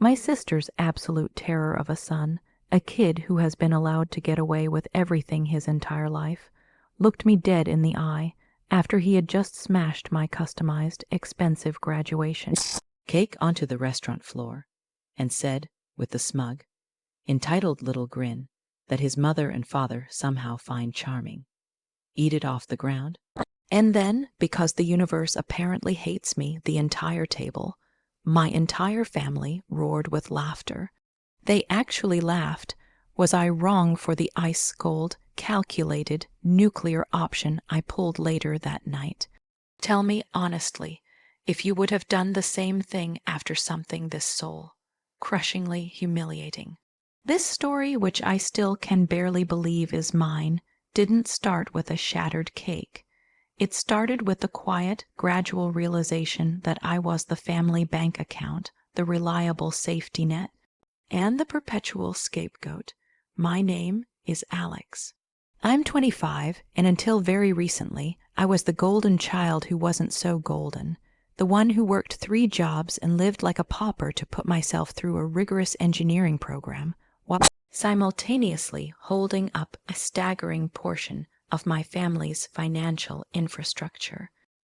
My sister's absolute terror of a son, a kid who has been allowed to get away with everything his entire life, looked me dead in the eye after he had just smashed my customized, expensive graduation cake onto the restaurant floor and said, with a smug, entitled little grin that his mother and father somehow find charming, "Eat it off the ground." And then, because the universe apparently hates me, the entire table, my entire family roared with laughter. They actually laughed. Was I wrong for the ice-cold, calculated, nuclear option I pulled later that night? Tell me honestly if you would have done the same thing after something this soul-crushingly humiliating. This story, which I still can barely believe is mine, didn't start with a shattered cake. It started with the quiet, gradual realization that I was the family bank account, the reliable safety net, and the perpetual scapegoat. My name is Alex. I'm 25, and until very recently, I was the golden child who wasn't so golden, the one who worked 3 jobs and lived like a pauper to put myself through a rigorous engineering program, while simultaneously holding up a staggering portion of my family's financial infrastructure.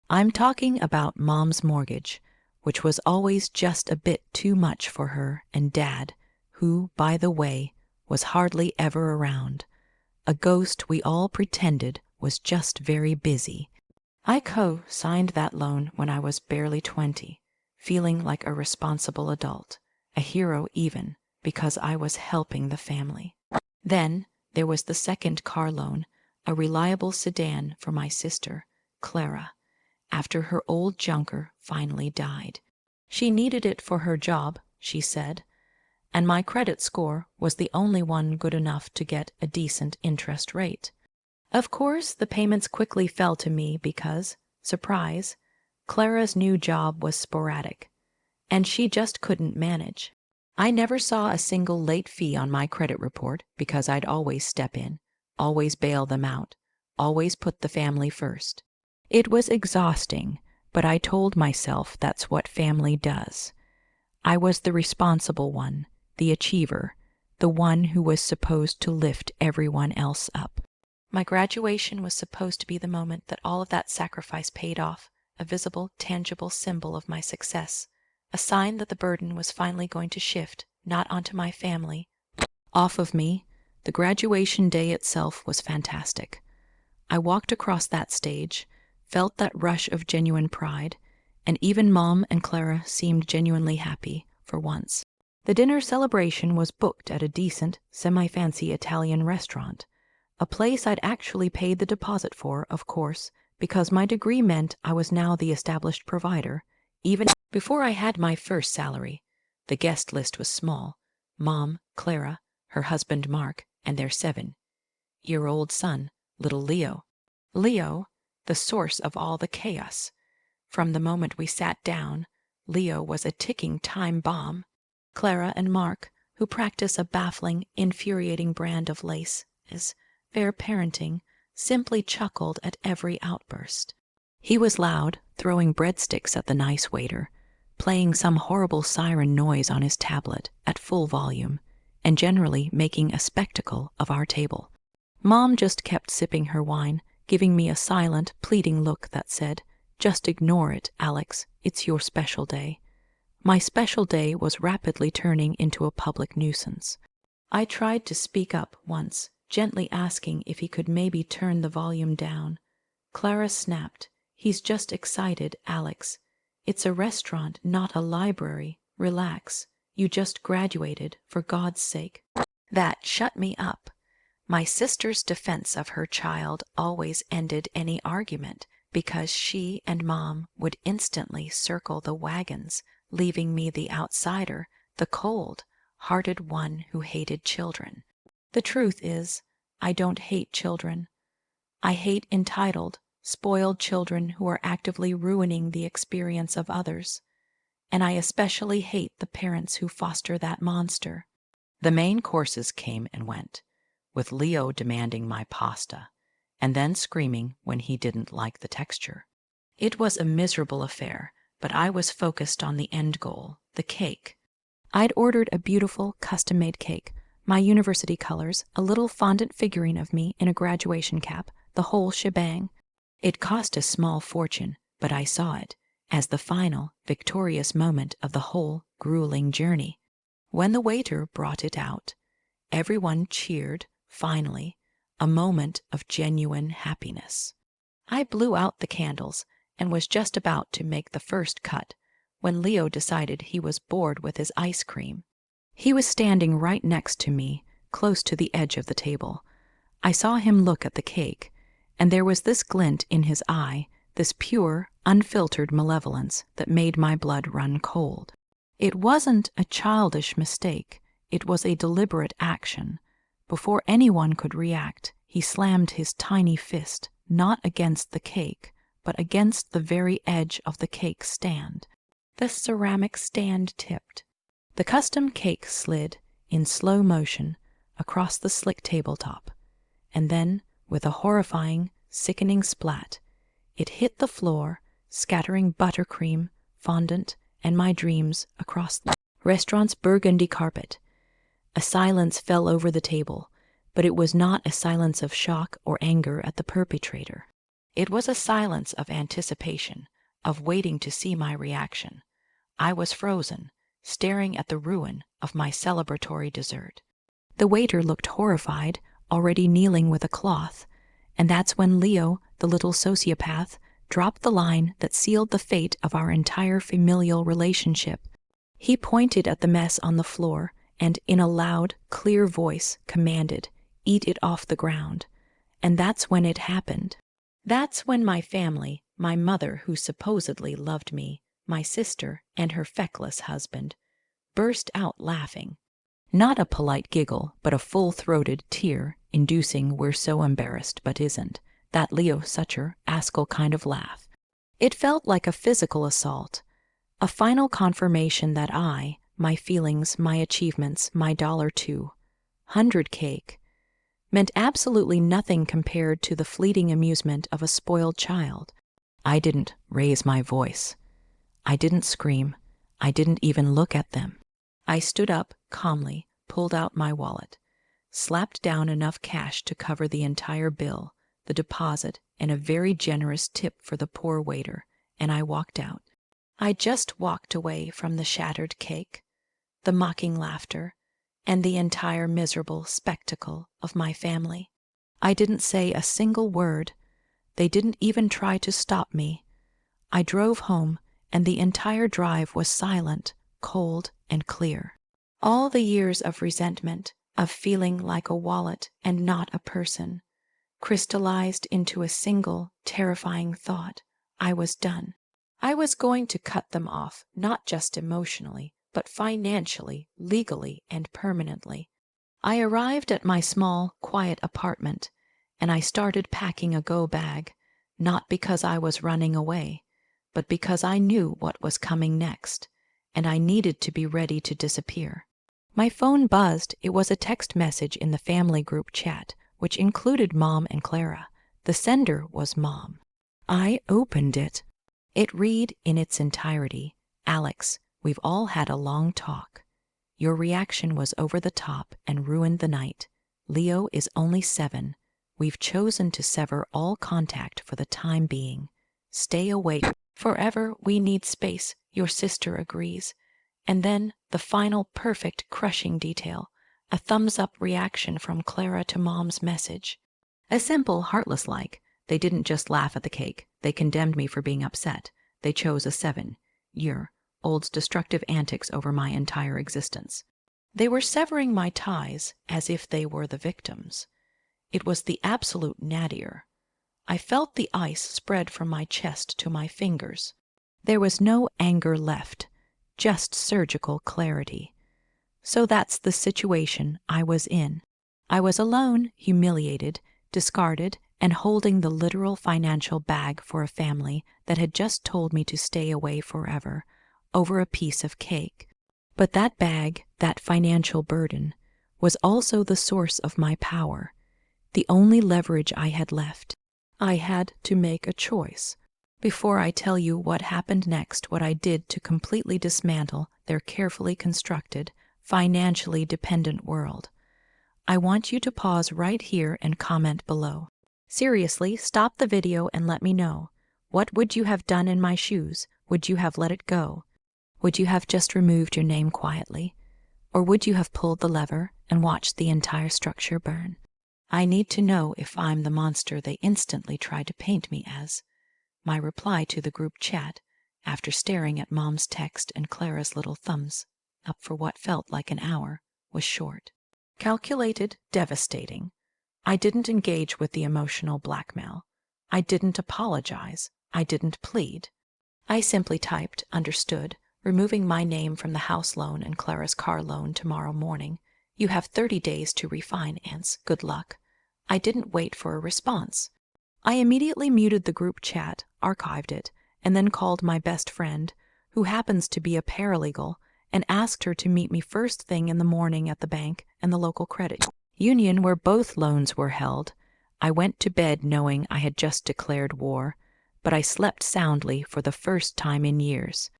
I'm talking about Mom's mortgage, which was always just a bit too much for her, and Dad, who, by the way, was hardly ever around. A ghost we all pretended was just very busy. I co-signed that loan when I was barely 20, feeling like a responsible adult, a hero even, because I was helping the family. Then there was the second car loan, a reliable sedan for my sister, Clara, after her old junker finally died. She needed it for her job, she said, and my credit score was the only one good enough to get a decent interest rate. Of course, the payments quickly fell to me because, surprise, Clara's new job was sporadic, and she just couldn't manage. I never saw a single late fee on my credit report because I'd always step in, always bail them out, always put the family first. It was exhausting, but I told myself that's what family does. I was the responsible one, the achiever, the one who was supposed to lift everyone else up. My graduation was supposed to be the moment that all of that sacrifice paid off, a visible, tangible symbol of my success, a sign that the burden was finally going to shift, not onto my family, off of me. The graduation day itself was fantastic. I walked across that stage, felt that rush of genuine pride, and even Mom and Clara seemed genuinely happy, for once. The dinner celebration was booked at a decent, semi-fancy Italian restaurant, a place I'd actually paid the deposit for, of course, because my degree meant I was now the established provider. Even before I had my first salary, the guest list was small: Mom, Clara, her husband Mark, and their 7-year-old son, little Leo. Leo, the source of all the chaos. From the moment we sat down, Leo was a ticking time bomb. Clara and Mark, who practice a baffling, infuriating brand of lace, is fair parenting, simply chuckled at every outburst. He was loud, throwing breadsticks at the nice waiter, playing some horrible siren noise on his tablet at full volume, and generally making a spectacle of our table. Mom just kept sipping her wine, giving me a silent, pleading look that said, "Just ignore it, Alex, it's your special day." My special day was rapidly turning into a public nuisance. I tried to speak up once, gently asking if he could maybe turn the volume down. Clara snapped, "He's just excited, Alex. It's a restaurant, not a library. Relax. You just graduated, for God's sake." That shut me up. My sister's defense of her child always ended any argument because she and Mom would instantly circle the wagons, leaving me the outsider, the cold-hearted one who hated children. The truth is, I don't hate children. I hate entitled, spoiled children who are actively ruining the experience of others. And I especially hate the parents who foster that monster. The main courses came and went, with Leo demanding my pasta, and then screaming when he didn't like the texture. It was a miserable affair, but I was focused on the end goal, the cake. I'd ordered a beautiful, custom-made cake, my university colors, a little fondant figurine of me in a graduation cap, the whole shebang. It cost a small fortune, but I saw it as the final, victorious moment of the whole grueling journey. When the waiter brought it out, everyone cheered, finally, a moment of genuine happiness. I blew out the candles and was just about to make the first cut when Leo decided he was bored with his ice cream. He was standing right next to me, close to the edge of the table. I saw him look at the cake, and there was this glint in his eye, this pure, unfiltered malevolence that made my blood run cold. It wasn't a childish mistake, it was a deliberate action. Before anyone could react, he slammed his tiny fist, not against the cake, but against the very edge of the cake stand. The ceramic stand tipped. The custom cake slid, in slow motion, across the slick tabletop, and then, with a horrifying, sickening splat, it hit the floor, scattering buttercream, fondant, and my dreams across the restaurant's burgundy carpet. A silence fell over the table, but it was not a silence of shock or anger at the perpetrator. It was a silence of anticipation, of waiting to see my reaction. I was frozen, staring at the ruin of my celebratory dessert. The waiter looked horrified, already kneeling with a cloth, and that's when Leo, the little sociopath, dropped the line that sealed the fate of our entire familial relationship. He pointed at the mess on the floor and, in a loud, clear voice, commanded, "Eat it off the ground." And that's when it happened. That's when my family, my mother who supposedly loved me, my sister, and her feckless husband, burst out laughing. Not a polite giggle, but a full-throated tear, inducing "we're so embarrassed but isn't," that Leo Sucher, Askell kind of laugh. It felt like a physical assault, a final confirmation that I, my feelings, my achievements, my $200 cake, meant absolutely nothing compared to the fleeting amusement of a spoiled child. I didn't raise my voice. I didn't scream. I didn't even look at them. I stood up, calmly, pulled out my wallet, slapped down enough cash to cover the entire bill, the deposit, and a very generous tip for the poor waiter, and I walked out. I just walked away from the shattered cake, the mocking laughter, and the entire miserable spectacle of my family. I didn't say a single word. They didn't even try to stop me. I drove home, and the entire drive was silent, cold, and clear. All the years of resentment, of feeling like a wallet and not a person, crystallized into a single, terrifying thought. I was done. I was going to cut them off, not just emotionally, but financially, legally, and permanently. I arrived at my small, quiet apartment, and I started packing a go bag, not because I was running away, but because I knew what was coming next, and I needed to be ready to disappear. My phone buzzed. It was a text message in the family group chat, which included Mom and Clara. The sender was Mom. I opened it. It read in its entirety, "Alex, we've all had a long talk. Your reaction was over the top and ruined the night. Leo is only 7. We've chosen to sever all contact for the time being. Stay away forever. We need space. Your sister agrees." And then the final perfect crushing detail, a thumbs-up reaction from Clara to Mom's message. A simple, heartless like. They didn't just laugh at the cake. They condemned me for being upset. They chose a 7-year-old's destructive antics over my entire existence. They were severing my ties as if they were the victims. It was the absolute nadir. I felt the ice spread from my chest to my fingers. There was no anger left, just surgical clarity. So that's the situation I was in. I was alone, humiliated, discarded, and holding the literal financial bag for a family that had just told me to stay away forever, over a piece of cake. But that bag, that financial burden, was also the source of my power, the only leverage I had left. I had to make a choice. Before I tell you what happened next, what I did to completely dismantle their carefully constructed, financially dependent world, I want you to pause right here and comment below. Seriously, stop the video and let me know. What would you have done in my shoes? Would you have let it go? Would you have just removed your name quietly? Or would you have pulled the lever and watched the entire structure burn? I need to know if I'm the monster they instantly tried to paint me as. My reply to the group chat, after staring at Mom's text and Clara's little thumbs up for what felt like an hour, was short. Calculated, devastating. I didn't engage with the emotional blackmail. I didn't apologize. I didn't plead. I simply typed, understood, removing my name from the house loan and Clara's car loan tomorrow morning. You have 30 days to refinance. Good luck. I didn't wait for a response. I immediately muted the group chat, archived it, and then called my best friend, who happens to be a paralegal, and asked her to meet me first thing in the morning at the bank and the local credit union where both loans were held. I went to bed knowing I had just declared war, but I slept soundly for the first time in years.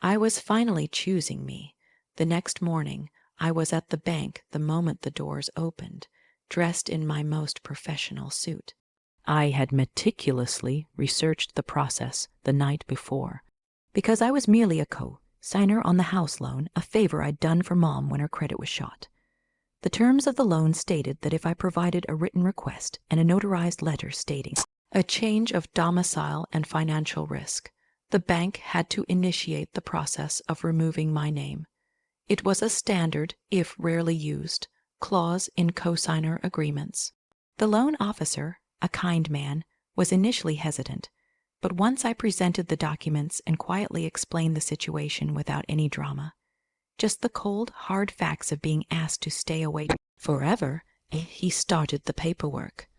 I was finally choosing me. The next morning, I was at the bank the moment the doors opened, dressed in my most professional suit. I had meticulously researched the process the night before, because I was merely a co-signer on the house loan, a favor I'd done for Mom when her credit was shot. The terms of the loan stated that if I provided a written request and a notarized letter stating a change of domicile and financial risk, the bank had to initiate the process of removing my name. It was a standard, if rarely used, clause in co-signer agreements. The loan officer, a kind man, was initially hesitant, but once I presented the documents and quietly explained the situation without any drama, just the cold, hard facts of being asked to stay away forever, he started the paperwork.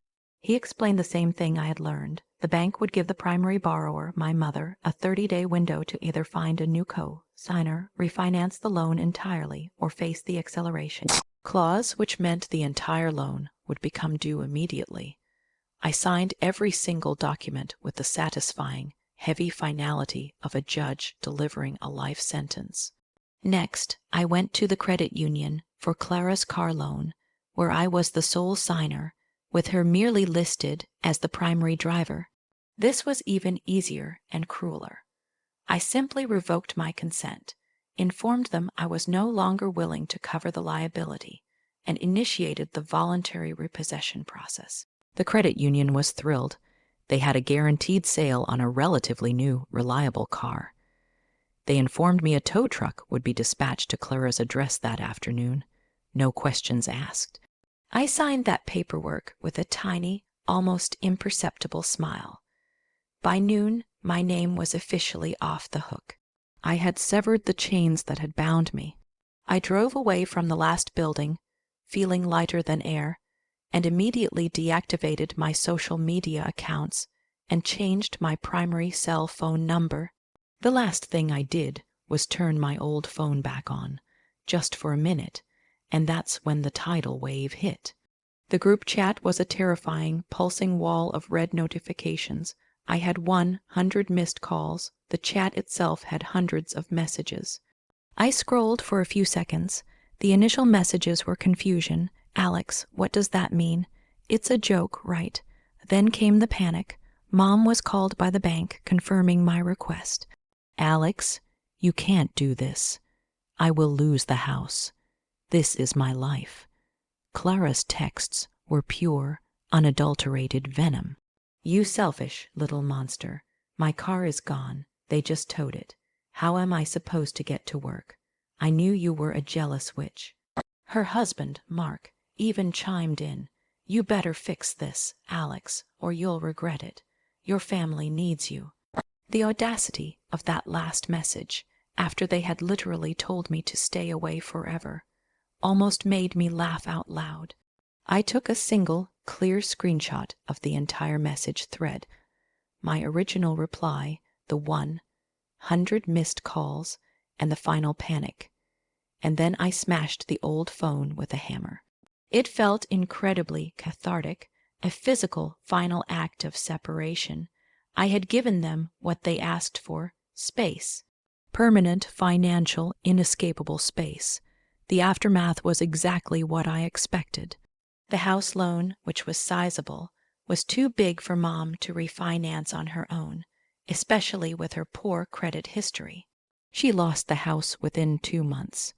He explained the same thing I had learned. The bank would give the primary borrower, my mother, a 30-day window to either find a new co-signer, refinance the loan entirely, or face the acceleration clause, which meant the entire loan would become due immediately. I signed every single document with the satisfying, heavy finality of a judge delivering a life sentence. Next, I went to the credit union for Clara's car loan, where I was the sole signer, with her merely listed as the primary driver. This was even easier and crueler. I simply revoked my consent, informed them I was no longer willing to cover the liability, and initiated the voluntary repossession process. The credit union was thrilled. They had a guaranteed sale on a relatively new, reliable car. They informed me a tow truck would be dispatched to Clara's address that afternoon. No questions asked. I signed that paperwork with a tiny, almost imperceptible smile. By noon, my name was officially off the hook. I had severed the chains that had bound me. I drove away from the last building, feeling lighter than air, and immediately deactivated my social media accounts and changed my primary cell phone number. The last thing I did was turn my old phone back on, just for a minute, and that's when the tidal wave hit. The group chat was a terrifying, pulsing wall of red notifications. I had 100 missed calls. The chat itself had hundreds of messages. I scrolled for a few seconds. The initial messages were confusion. Alex, what does that mean? It's a joke, right? Then came the panic. Mom was called by the bank, confirming my request. Alex, you can't do this. I will lose the house. This is my life. Clara's texts were pure, unadulterated venom. You selfish little monster. My car is gone. They just towed it. How am I supposed to get to work? I knew you were a jealous witch. Her husband, Mark, even chimed in. You better fix this, Alex, or you'll regret it. Your family needs you. The audacity of that last message, after they had literally told me to stay away forever, almost made me laugh out loud. I took a single, clear screenshot of the entire message thread. My original reply, the 100 missed calls, and the final panic. And then I smashed the old phone with a hammer. It felt incredibly cathartic, a physical final act of separation. I had given them what they asked for: space. Permanent, financial, inescapable space. The aftermath was exactly what I expected. The house loan, which was sizable, was too big for Mom to refinance on her own, especially with her poor credit history. She lost the house within 2 months.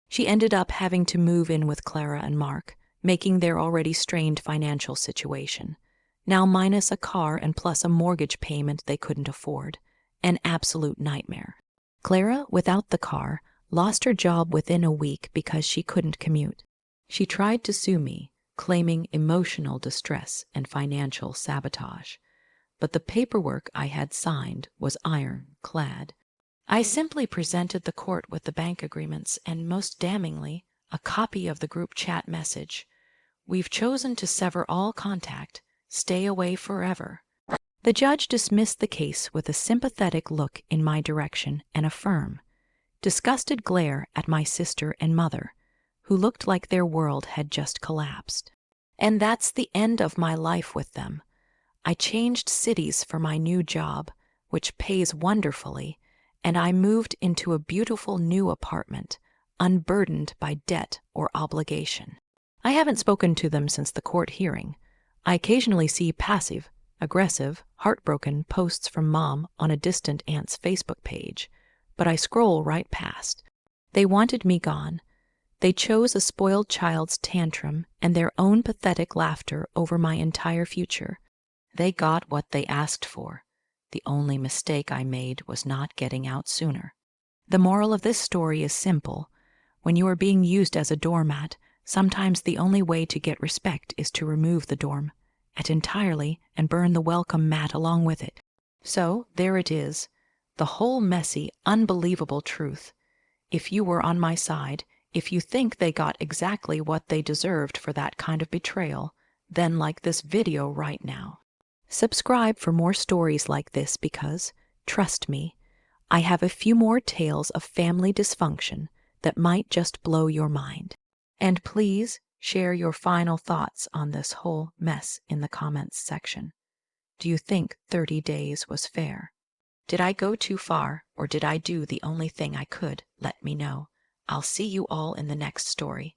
She ended up having to move in with Clara and Mark, making their already strained financial situation, now minus a car and plus a mortgage payment they couldn't afford, an absolute nightmare. Clara, without the car, lost her job within a week because she couldn't commute. She tried to sue me, claiming emotional distress and financial sabotage, but the paperwork I had signed was ironclad. I simply presented the court with the bank agreements and, most damningly, a copy of the group chat message. "We've chosen to sever all contact. Stay away forever." The judge dismissed the case with a sympathetic look in my direction and a firm, disgusted glare at my sister and mother, who looked like their world had just collapsed. And that's the end of my life with them. I changed cities for my new job, which pays wonderfully, and I moved into a beautiful new apartment, unburdened by debt or obligation. I haven't spoken to them since the court hearing. I occasionally see passive, aggressive, heartbroken posts from Mom on a distant aunt's Facebook page, but I scroll right past. They wanted me gone. They chose a spoiled child's tantrum and their own pathetic laughter over my entire future. They got what they asked for. The only mistake I made was not getting out sooner. The moral of this story is simple. When you are being used as a doormat, sometimes the only way to get respect is to remove the doormat entirely and burn the welcome mat along with it. So there it is, the whole messy, unbelievable truth. If you were on my side, if you think they got exactly what they deserved for that kind of betrayal, then like this video right now. Subscribe for more stories like this because, trust me, I have a few more tales of family dysfunction that might just blow your mind. And please share your final thoughts on this whole mess in the comments section. Do you think 30 days was fair? Did I go too far, or did I do the only thing I could? Let me know. I'll see you all in the next story.